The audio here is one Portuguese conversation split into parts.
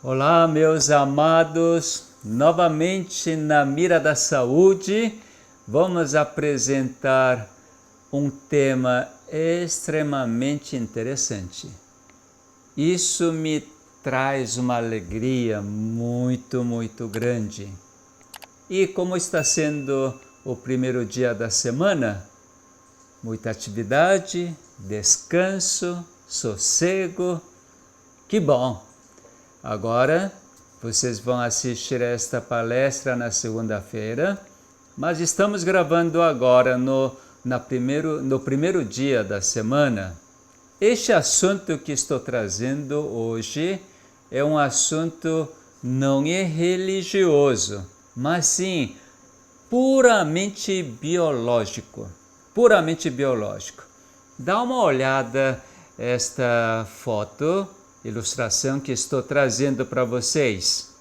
Olá, meus amados, novamente na Mira da Saúde, vamos apresentar um tema extremamente interessante. Isso me traz uma alegria muito grande. E como está sendo o primeiro dia da semana, muita atividade, descanso, sossego, que bom! Agora, vocês vão assistir a esta palestra na segunda-feira, mas estamos gravando agora no primeiro dia da semana. Este assunto que estou trazendo hoje é um assunto não é religioso, mas sim puramente biológico. Puramente biológico. Dá uma olhada esta foto, ilustração que estou trazendo para vocês.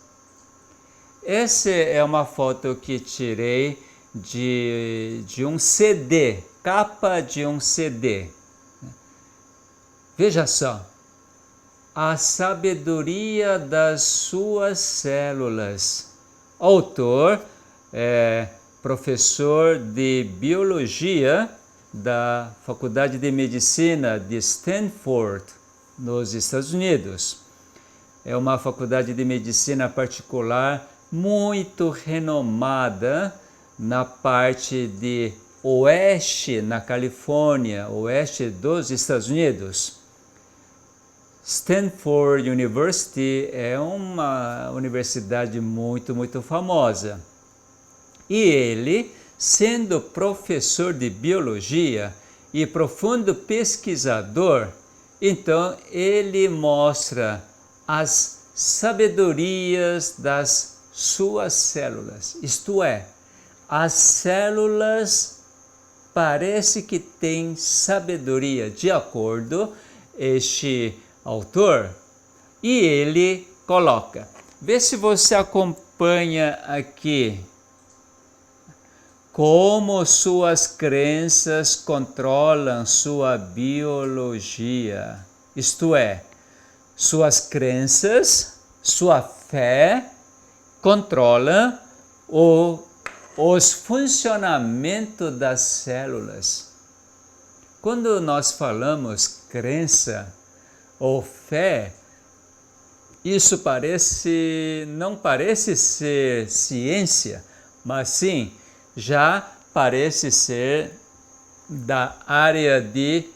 Essa é uma foto que tirei de um CD, capa de um CD. Veja só, a sabedoria das suas células. Autor é professor de biologia da Faculdade de Medicina de Stanford, nos Estados Unidos. É uma faculdade de medicina particular muito renomada na parte de oeste, na Califórnia, oeste dos Estados Unidos. Stanford University é uma universidade muito famosa. E ele, sendo professor de biologia e profundo pesquisador, então ele mostra as sabedorias das suas células, isto é, as células parece que têm sabedoria, de acordo este autor, e ele coloca. Vê se você acompanha aqui como suas crenças controlam sua biologia. Isto é, suas crenças, sua fé controlam os funcionamentos das células. Quando nós falamos crença ou fé, isso não parece ser ciência, mas sim, já parece ser da área de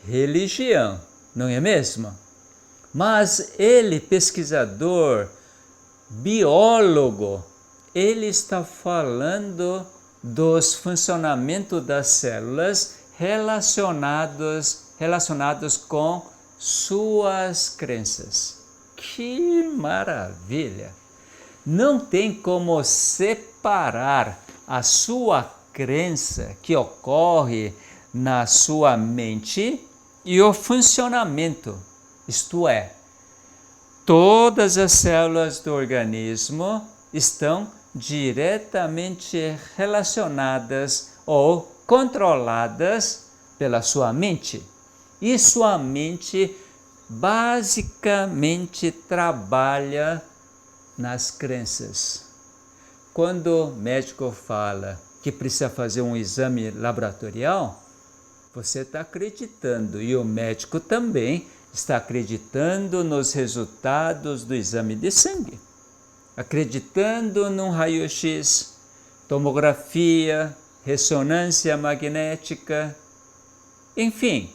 religião, não é mesmo? Mas ele, pesquisador, biólogo, ele está falando dos funcionamentos das células relacionados com suas crenças. Que maravilha! Não tem como separar a sua crença que ocorre na sua mente e o funcionamento, isto é, todas as células do organismo estão diretamente relacionadas ou controladas pela sua mente. E sua mente basicamente trabalha nas crenças. Quando o médico fala que precisa fazer um exame laboratorial, você está acreditando e o médico também está acreditando nos resultados do exame de sangue, acreditando num raio-x, tomografia, ressonância magnética, enfim,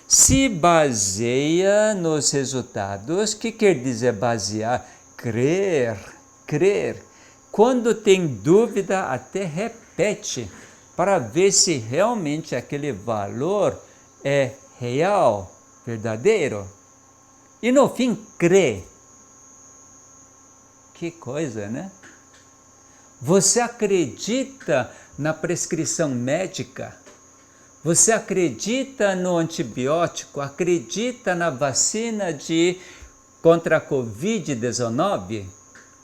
se baseia nos resultados. O que quer dizer basear? Crer. Quando tem dúvida, até repete para ver se realmente aquele valor é real, verdadeiro. E no fim, crê. Que coisa, né? Você acredita na prescrição médica? Você acredita no antibiótico? Acredita na vacina contra a Covid-19?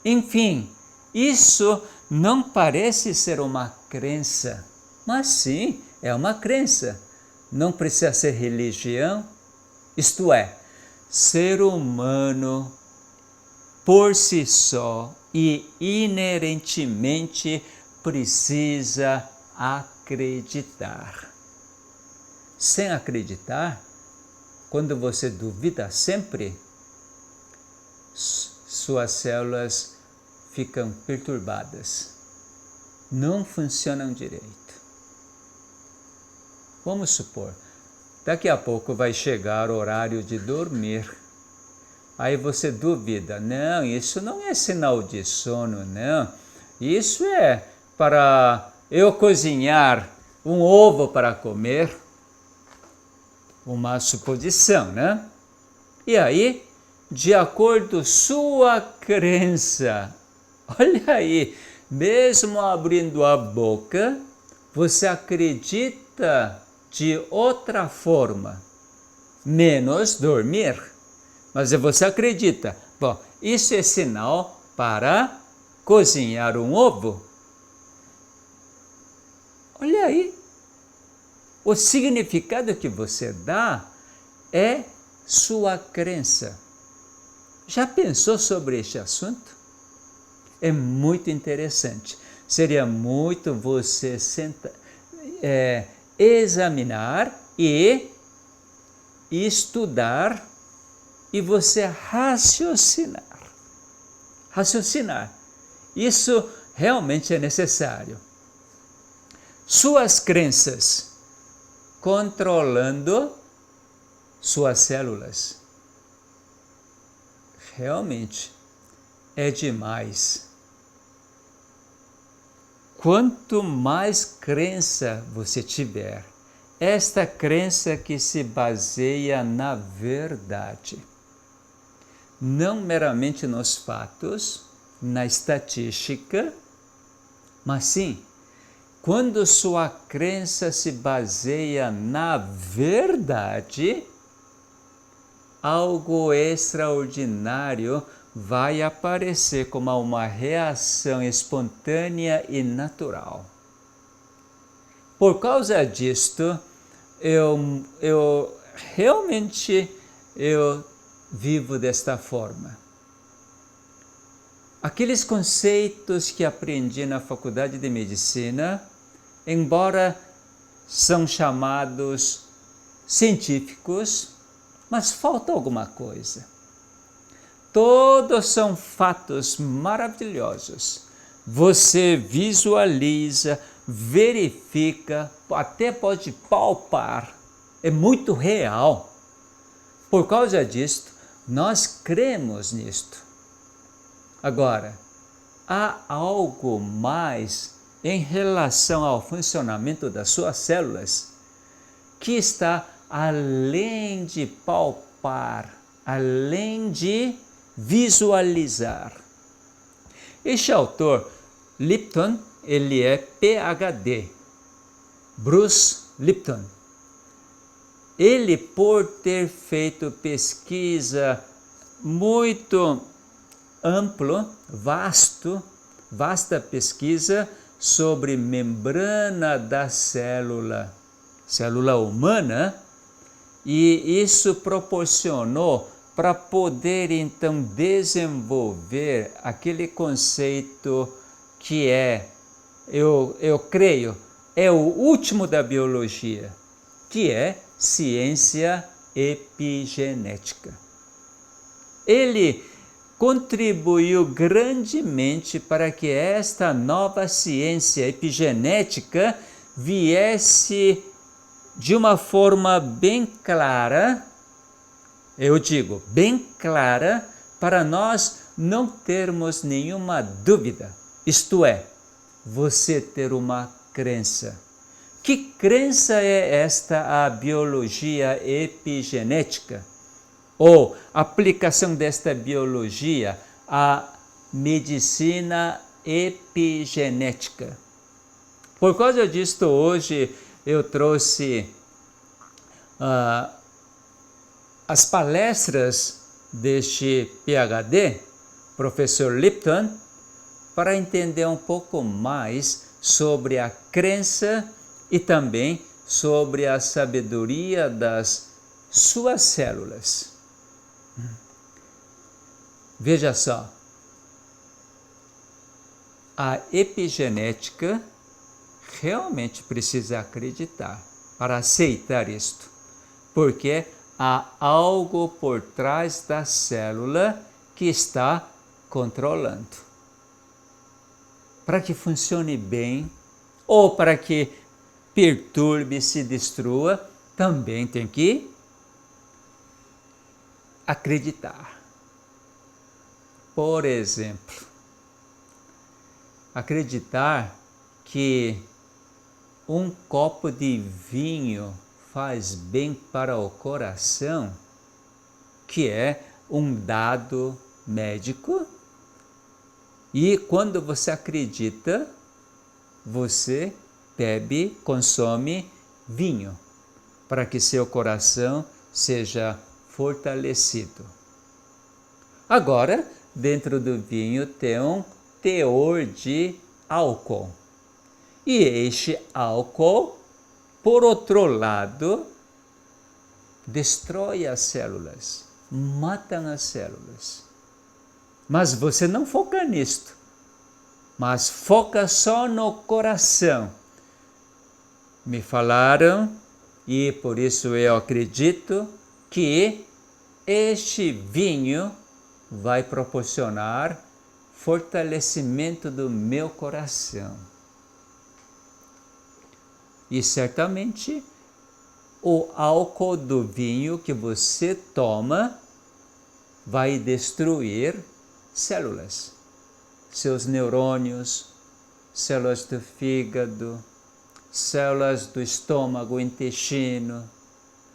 Enfim, isso não parece ser uma crença, mas sim, é uma crença. Não precisa ser religião, isto é, ser humano por si só e inerentemente precisa acreditar. Sem acreditar, quando você duvida sempre, suas células ficam perturbadas, não funcionam direito. Vamos supor, daqui a pouco vai chegar o horário de dormir. Aí você duvida, não, isso não é sinal de sono, não. Isso é para eu cozinhar um ovo para comer. Uma suposição, né? E aí, de acordo com sua crença, olha aí, mesmo abrindo a boca, você acredita de outra forma, menos dormir. Mas você acredita, bom, isso é sinal para cozinhar um ovo? Olha aí, o significado que você dá é sua crença. Já pensou sobre este assunto? É muito interessante. Seria muito você examinar e estudar e você raciocinar. Raciocinar. Isso realmente é necessário. Suas crenças controlando suas células. Realmente é demais. Quanto mais crença você tiver, esta crença que se baseia na verdade, não meramente nos fatos, na estatística, mas sim, quando sua crença se baseia na verdade, algo extraordinário vai aparecer como uma reação espontânea e natural. Por causa disto, eu realmente vivo desta forma. Aqueles conceitos que aprendi na faculdade de medicina, embora são chamados científicos, mas falta alguma coisa. Todos são fatos maravilhosos. Você visualiza, verifica, até pode palpar. É muito real. Por causa disto, nós cremos nisto. Agora, há algo mais em relação ao funcionamento das suas células que está além de palpar, além de visualizar. Este autor, Lipton, ele é PhD, Bruce Lipton. Ele, por ter feito pesquisa muito vasta pesquisa sobre membrana da célula humana, e isso proporcionou para poder então desenvolver aquele conceito que eu creio, é o último da biologia, que é ciência epigenética. Ele contribuiu grandemente para que esta nova ciência epigenética viesse de uma forma bem clara, eu digo, bem clara, para nós não termos nenhuma dúvida. Isto é, você ter uma crença. Que crença é esta, a biologia epigenética? Ou aplicação desta biologia à medicina epigenética? Por causa disto, hoje eu trouxe as palestras deste PhD, professor Lipton, para entender um pouco mais sobre a crença e também sobre a sabedoria das suas células. Veja só, a epigenética realmente precisa acreditar para aceitar isto, porque há algo por trás da célula que está controlando. Para que funcione bem ou para que perturbe, se destrua, também tem que acreditar. Por exemplo, acreditar que um copo de vinho faz bem para o coração, que é um dado médico, e quando você acredita, você bebe, consome vinho, para que seu coração seja fortalecido. Agora, dentro do vinho tem um teor de álcool. E este álcool, por outro lado, destrói as células, mata as células. Mas você não foca nisto, mas foca só no coração. Me falaram, e por isso eu acredito, que este vinho vai proporcionar fortalecimento do meu coração. E certamente o álcool do vinho que você toma vai destruir células, seus neurônios, células do fígado, células do estômago, intestino,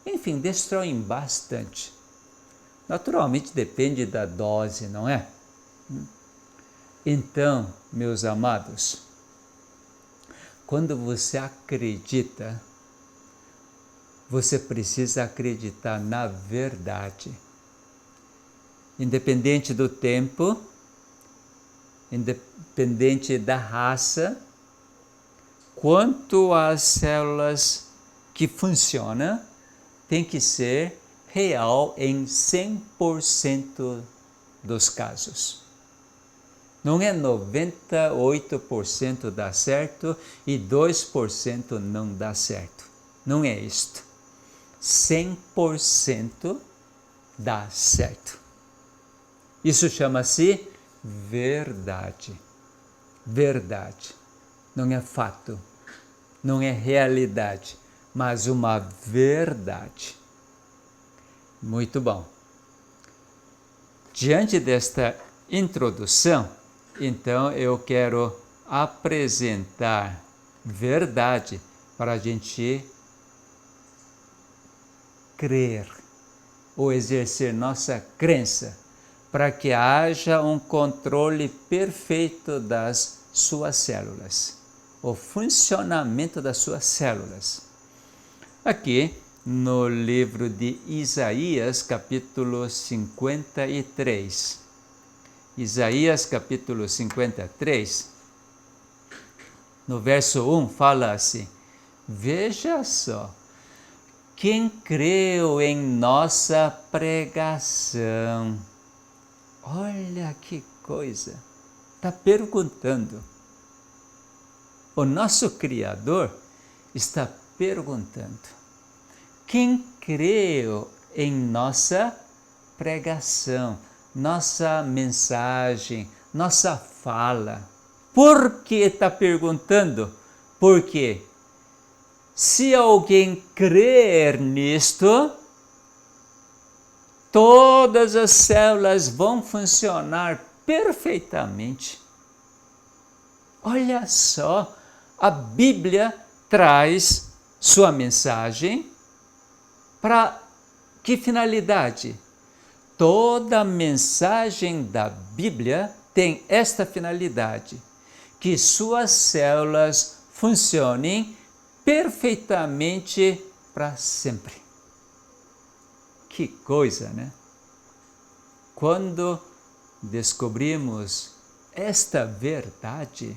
enfim, destroem bastante. Naturalmente depende da dose, não é? Então, meus amados, quando você acredita, você precisa acreditar na verdade. Independente do tempo, independente da raça, quanto às células que funcionam, tem que ser real em 100% dos casos. Não é 98% dá certo e 2% não dá certo. Não é isto. 100% dá certo. Isso chama-se verdade. Verdade. Não é fato, não é realidade, mas uma verdade. Muito bom. Diante desta introdução, então eu quero apresentar verdade para a gente crer ou exercer nossa crença, para que haja um controle perfeito das suas células, o funcionamento das suas células. Aqui no livro de Isaías, capítulo 53. Isaías, capítulo 53, no verso 1, fala assim: veja só, quem creu em nossa pregação? Olha que coisa! Está perguntando. O nosso Criador está perguntando: quem creu em nossa pregação, nossa mensagem, nossa fala? Por que está perguntando? Porque se alguém crer nisto, todas as células vão funcionar perfeitamente. Olha só, a Bíblia traz sua mensagem para que finalidade? Toda mensagem da Bíblia tem esta finalidade, que suas células funcionem perfeitamente para sempre. Que coisa, né? Quando descobrimos esta verdade,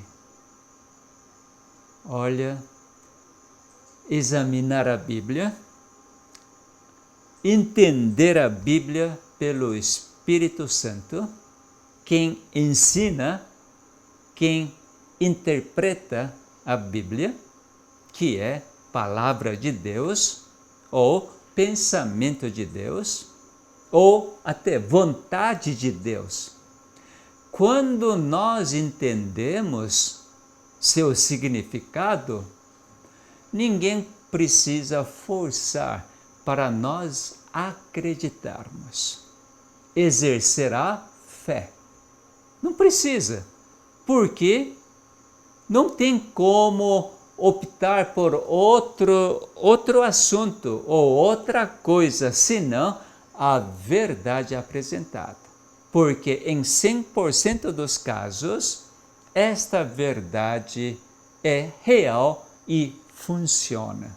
olha, examinar a Bíblia, entender a Bíblia pelo Espírito Santo, quem ensina, quem interpreta a Bíblia, que é palavra de Deus, ou pensamento de Deus, ou até vontade de Deus. Quando nós entendemos seu significado, ninguém precisa forçar para nós acreditarmos. Exercer a fé. Não precisa, porque não tem como optar por outro assunto ou outra coisa, senão a verdade apresentada. Porque em 100% dos casos, esta verdade é real e funciona.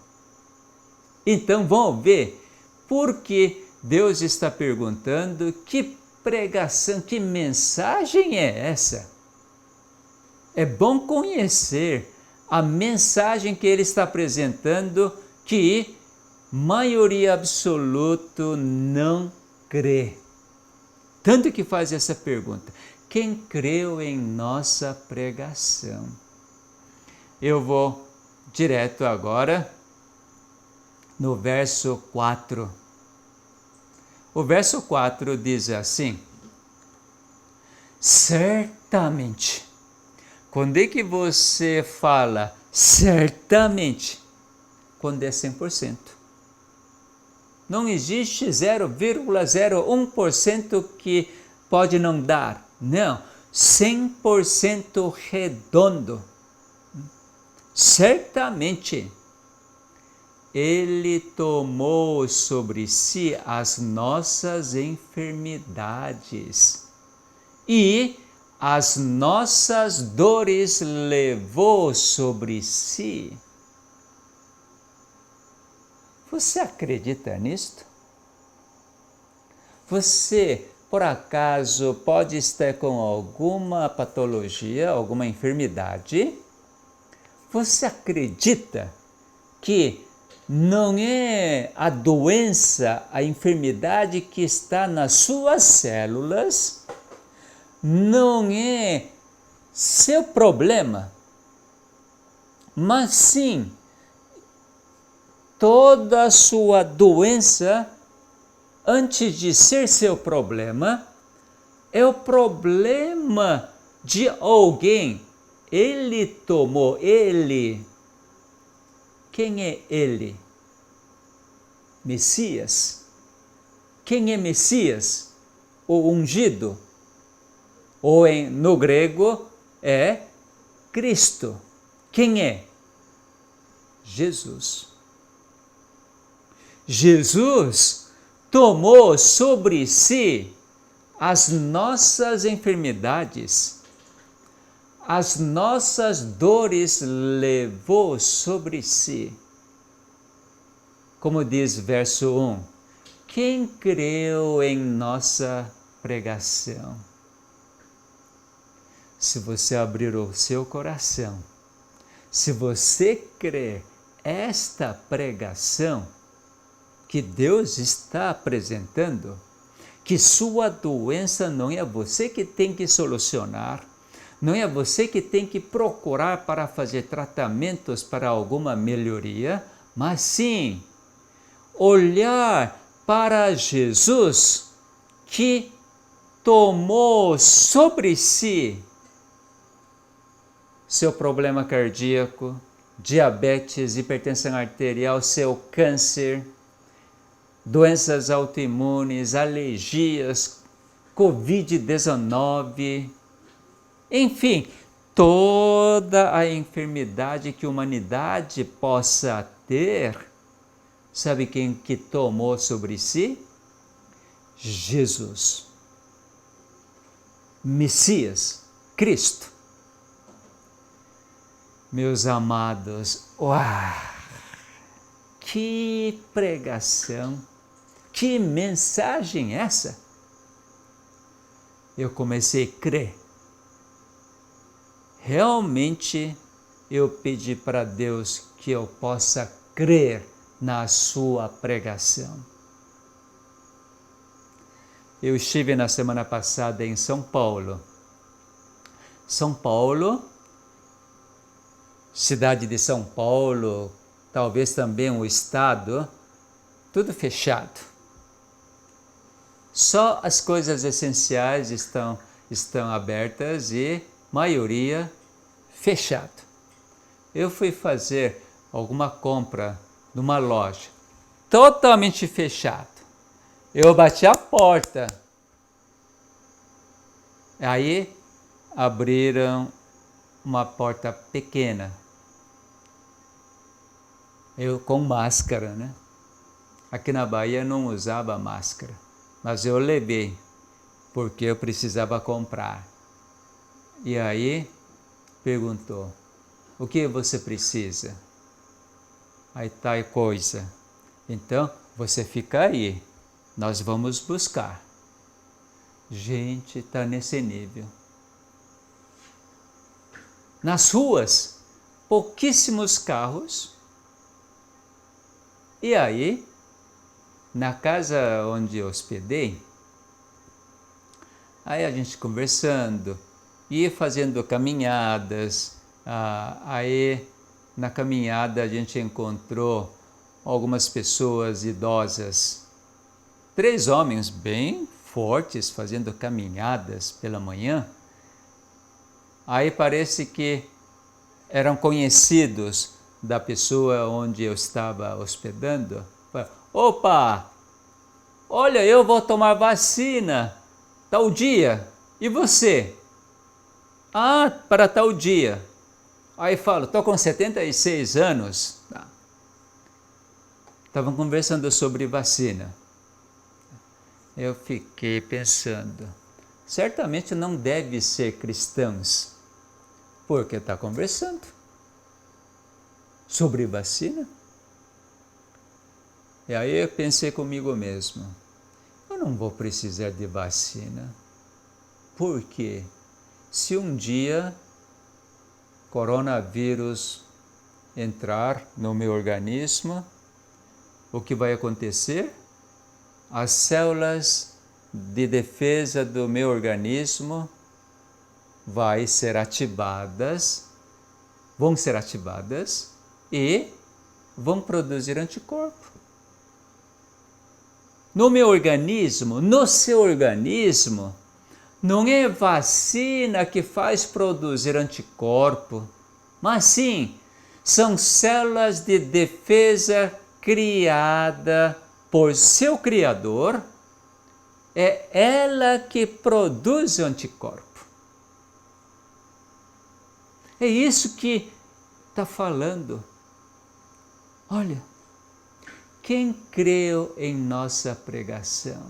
Então vamos ver por que Deus está perguntando que pregação, que mensagem é essa? É bom conhecer a mensagem que ele está apresentando, que maioria absoluta não crê. Tanto que faz essa pergunta: quem creu em nossa pregação? Eu vou direto agora no verso 4. O verso 4 diz assim: certamente. Quando é que você fala certamente? Quando é 100%. Não existe 0,01% que pode não dar. Não, 100% redondo. Certamente, ele tomou sobre si as nossas enfermidades e as nossas dores levou sobre si. Você acredita nisto? Você, por acaso, pode estar com alguma patologia, alguma enfermidade? Você acredita que não é a doença, a enfermidade que está nas suas células, não é seu problema, mas sim toda a sua doença, antes de ser seu problema, é o problema de alguém. Ele tomou, ele. Quem é ele? Messias. Quem é Messias? O ungido. Ou no grego é Cristo. Quem é? Jesus. Jesus tomou sobre si as nossas enfermidades, as nossas dores levou sobre si. Como diz verso 1, quem creu em nossa pregação? Se você abrir o seu coração, se você crer esta pregação que Deus está apresentando, que sua doença não é você que tem que solucionar, não é você que tem que procurar para fazer tratamentos para alguma melhoria, mas sim olhar para Jesus que tomou sobre si seu problema cardíaco, diabetes, hipertensão arterial, seu câncer, doenças autoimunes, alergias, Covid-19, enfim, toda a enfermidade que a humanidade possa ter. Sabe quem que tomou sobre si? Jesus, Messias, Cristo. Meus amados, uau! Que pregação, que mensagem essa? Eu comecei a crer. Realmente eu pedi para Deus que eu possa crer na sua pregação. Eu estive na semana passada em São Paulo. São Paulo, cidade de São Paulo, talvez também o estado, tudo fechado. Só as coisas essenciais estão abertas e maioria fechado. Eu fui fazer alguma compra numa loja, totalmente fechado. Eu bati a porta. Aí abriram uma porta pequena. Eu com máscara, né? Aqui na Bahia não usava máscara, mas eu levei, porque eu precisava comprar. E aí perguntou, o que você precisa? Aí tal coisa. Então, você fica aí, nós vamos buscar. Gente, está nesse nível. Nas ruas, pouquíssimos carros. E aí, na casa onde eu hospedei, aí a gente conversando, e fazendo caminhadas, aí na caminhada a gente encontrou algumas pessoas idosas, 3 homens bem fortes fazendo caminhadas pela manhã. Aí parece que eram conhecidos da pessoa onde eu estava hospedando. Opa, olha, eu vou tomar vacina tal dia, e você? Ah, para tal dia. Aí falo, estou com 76 anos. Estavam conversando sobre vacina. Eu fiquei pensando, certamente não deve ser cristãos, porque está conversando sobre vacina. E aí eu pensei comigo mesmo, eu não vou precisar de vacina, porque se um dia coronavírus entrar no meu organismo, o que vai acontecer? As células de defesa do meu organismo vão ser ativadas e vão produzir anticorpo. No meu organismo, no seu organismo, não é vacina que faz produzir anticorpo, mas sim, são células de defesa criada por seu criador, é ela que produz o anticorpo. É isso que está falando. Olha, quem creu em nossa pregação?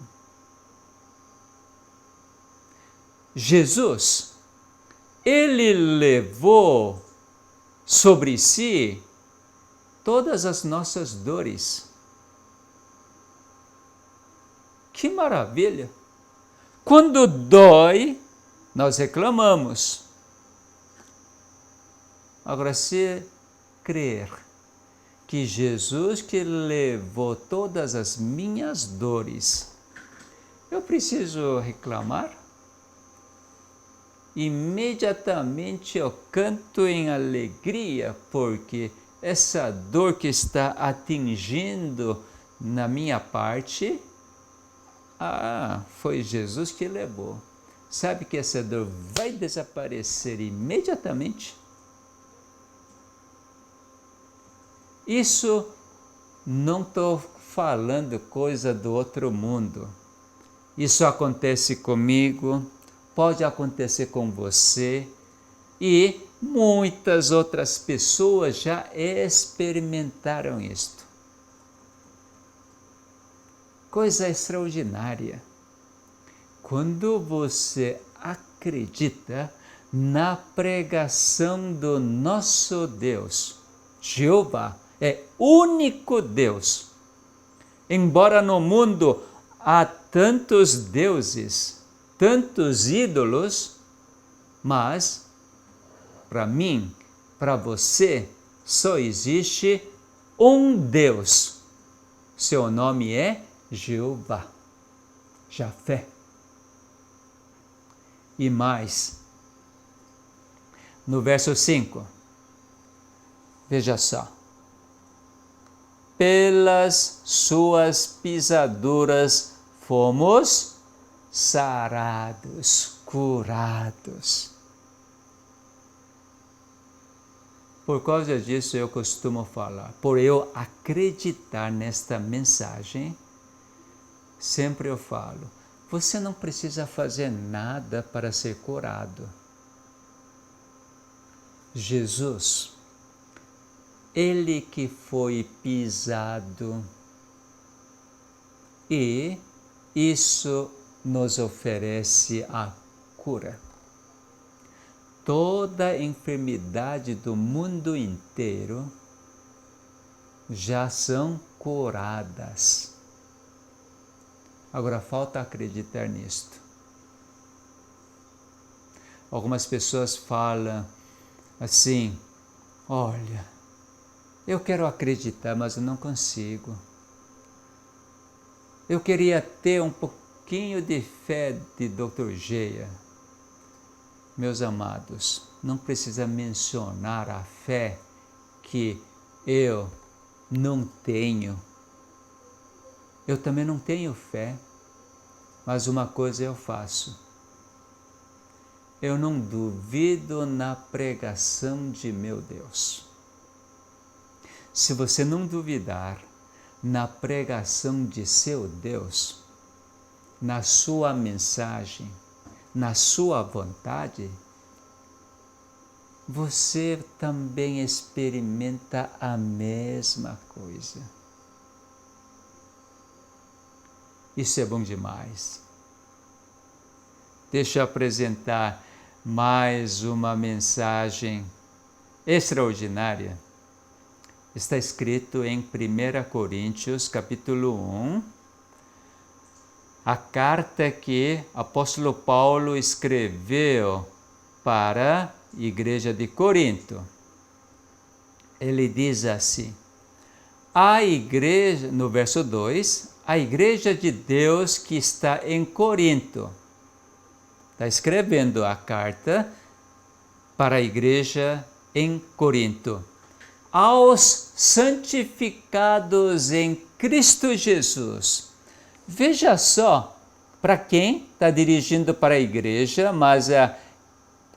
Jesus, ele levou sobre si todas as nossas dores. Que maravilha! Quando dói, nós reclamamos. Agora, se crer que Jesus que levou todas as minhas dores, eu preciso reclamar? Imediatamente eu canto em alegria, porque essa dor que está atingindo na minha parte, foi Jesus que levou. Sabe que essa dor vai desaparecer imediatamente? Isso não estou falando coisa do outro mundo. Isso acontece comigo, pode acontecer com você e muitas outras pessoas já experimentaram isto. Coisa extraordinária. Quando você acredita na pregação do nosso Deus, Jeová é único Deus. Embora no mundo há tantos deuses, tantos ídolos, mas para mim, para você, só existe um Deus. Seu nome é Jeová, Jafé. e mais. No verso 5, veja só. Pelas suas pisaduras fomos sarados, curados. Por causa disso eu costumo falar, por eu acreditar nesta mensagem, sempre eu falo, você não precisa fazer nada para ser curado. Jesus, Ele que foi pisado, e isso nos oferece a cura. Toda enfermidade do mundo inteiro já são curadas. Agora falta acreditar nisto. Algumas pessoas falam assim, olha, eu quero acreditar, mas eu não consigo. Eu queria ter um pouquinho de fé de Dr. Geia. Meus amados, não precisa mencionar a fé que eu não tenho. Eu também não tenho fé, mas uma coisa eu faço. Eu não duvido na pregação de meu Deus. Se você não duvidar na pregação de seu Deus, na sua mensagem, na sua vontade, você também experimenta a mesma coisa. Isso é bom demais. Deixa eu apresentar mais uma mensagem extraordinária. Está escrito em 1 Coríntios, capítulo 1, a carta que o apóstolo Paulo escreveu para a igreja de Corinto. Ele diz assim, a igreja, no verso 2, a igreja de Deus que está em Corinto. Está escrevendo a carta para a igreja em Corinto. Aos santificados em Cristo Jesus. Veja só, para quem está dirigindo para a igreja, mas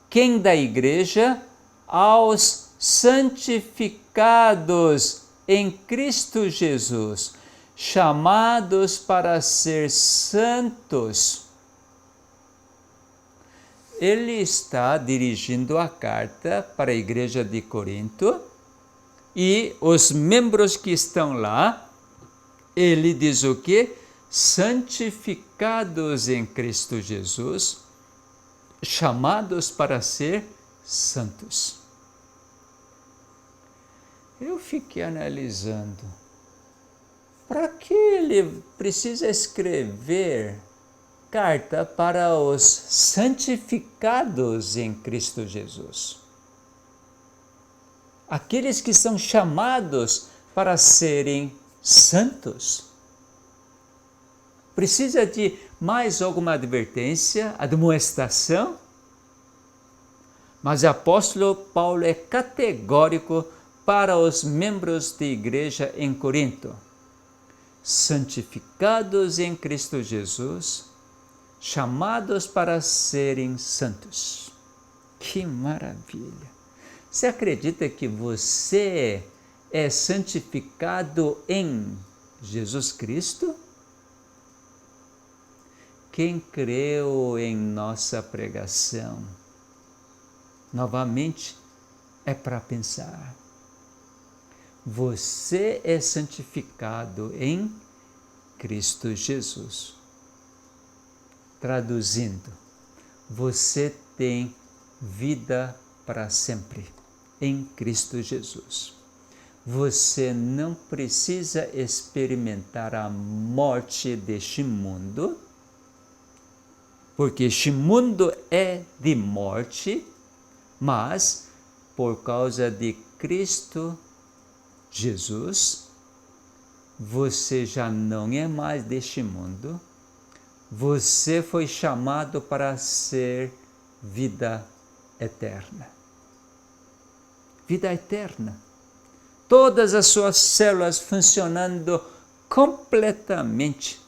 quem da igreja? Aos santificados em Cristo Jesus, chamados para ser santos. Ele está dirigindo a carta para a igreja de Corinto e os membros que estão lá, ele diz o quê? Santificados em Cristo Jesus, chamados para ser santos. Eu fiquei analisando, para que ele precisa escrever carta para os santificados em Cristo Jesus? Aqueles que são chamados para serem santos. Precisa de mais alguma advertência, admoestação? Mas o apóstolo Paulo é categórico para os membros da igreja em Corinto. Santificados em Cristo Jesus, chamados para serem santos. Que maravilha! Você acredita que você é santificado em Jesus Cristo? Quem creu em nossa pregação, novamente, é para pensar. Você é santificado em Cristo Jesus. Traduzindo, você tem vida para sempre em Cristo Jesus. Você não precisa experimentar a morte deste mundo, porque este mundo é de morte, mas por causa de Cristo Jesus, você já não é mais deste mundo, você foi chamado para ser vida eterna. Vida eterna. Todas as suas células funcionando completamente.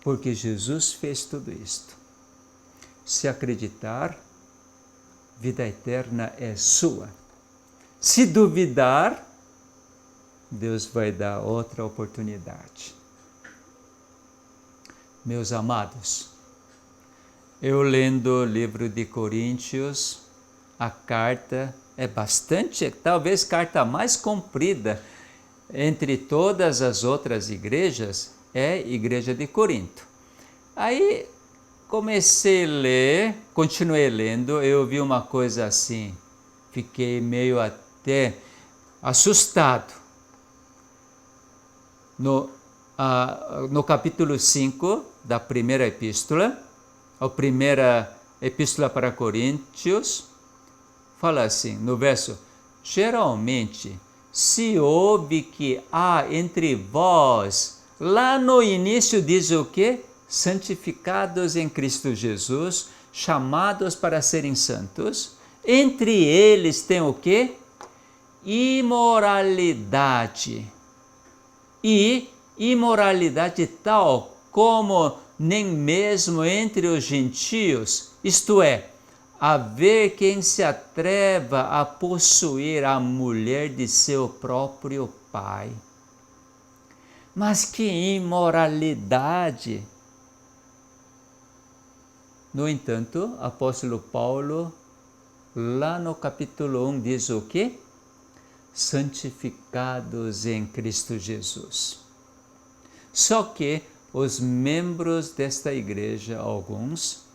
Porque Jesus fez tudo isto. Se acreditar, vida eterna é sua. Se duvidar, Deus vai dar outra oportunidade. Meus amados, eu lendo o livro de Coríntios, a carta é bastante, talvez carta mais comprida entre todas as outras igrejas, é a igreja de Corinto. Aí comecei a ler, continuei lendo, eu vi uma coisa assim, fiquei meio até assustado. No capítulo 5 da primeira epístola, a primeira epístola para Coríntios, fala assim, no verso, geralmente se ouve que há entre vós, lá no início diz o quê? Santificados em Cristo Jesus, chamados para serem santos, entre eles tem o quê? Imoralidade. E imoralidade tal como nem mesmo entre os gentios, isto é, haver quem se atreva a possuir a mulher de seu próprio pai. Mas que imoralidade! No entanto, apóstolo Paulo, lá no capítulo 1, diz o quê? Santificados em Cristo Jesus. Só que os membros desta igreja, alguns,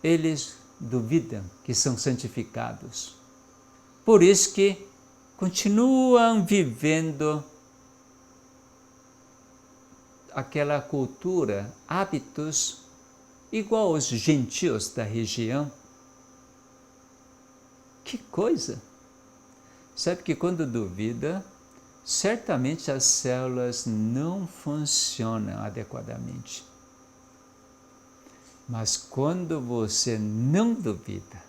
eles duvidam que são santificados. Por isso que continuam vivendo aquela cultura, hábitos, igual aos gentios da região. Que coisa! Sabe que quando duvida, certamente as células não funcionam adequadamente. Mas quando você não duvida,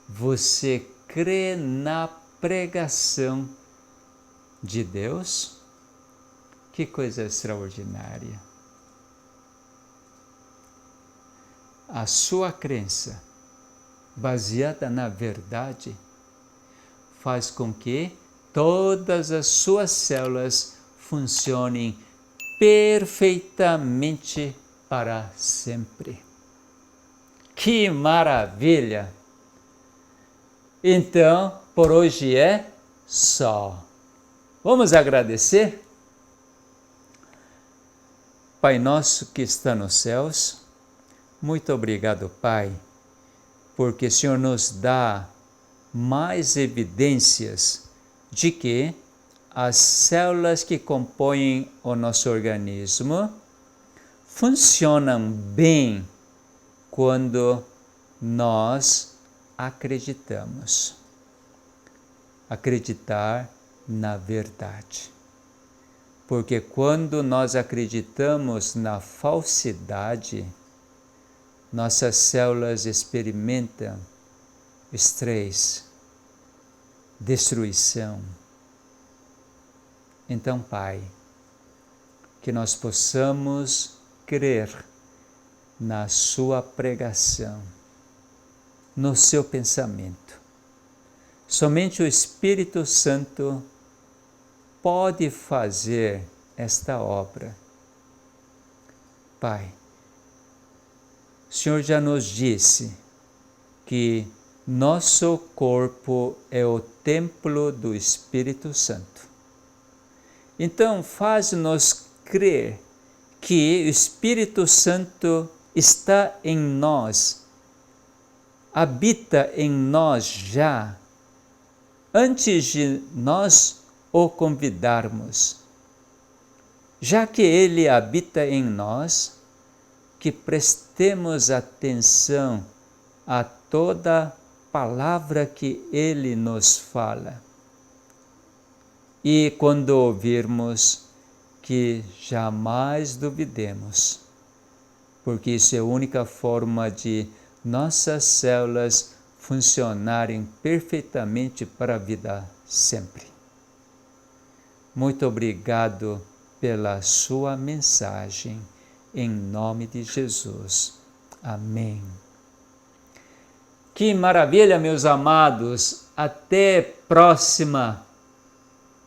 você crê na pregação de Deus, que coisa extraordinária. A sua crença, baseada na verdade, faz com que todas as suas células funcionem perfeitamente para sempre. Que maravilha! Então, por hoje é só. Vamos agradecer? Pai nosso que está nos céus, muito obrigado, Pai, porque o Senhor nos dá mais evidências de que as células que compõem o nosso organismo funcionam bem quando nós acreditamos. Acreditar na verdade. Porque quando nós acreditamos na falsidade, nossas células experimentam estresse, destruição. Então, Pai, que nós possamos crer na sua pregação, no seu pensamento. Somente o Espírito Santo pode fazer esta obra. Pai, o Senhor já nos disse que nosso corpo é o templo do Espírito Santo. Então, faz-nos crer que o Espírito Santo está em nós, habita em nós já, antes de nós o convidarmos. Já que Ele habita em nós, que prestemos atenção a toda palavra que Ele nos fala. E quando ouvirmos, que jamais duvidemos, porque isso é a única forma de nossas células funcionarem perfeitamente para a vida sempre. Muito obrigado pela sua mensagem, em nome de Jesus. Amém. Que maravilha, meus amados! Até próxima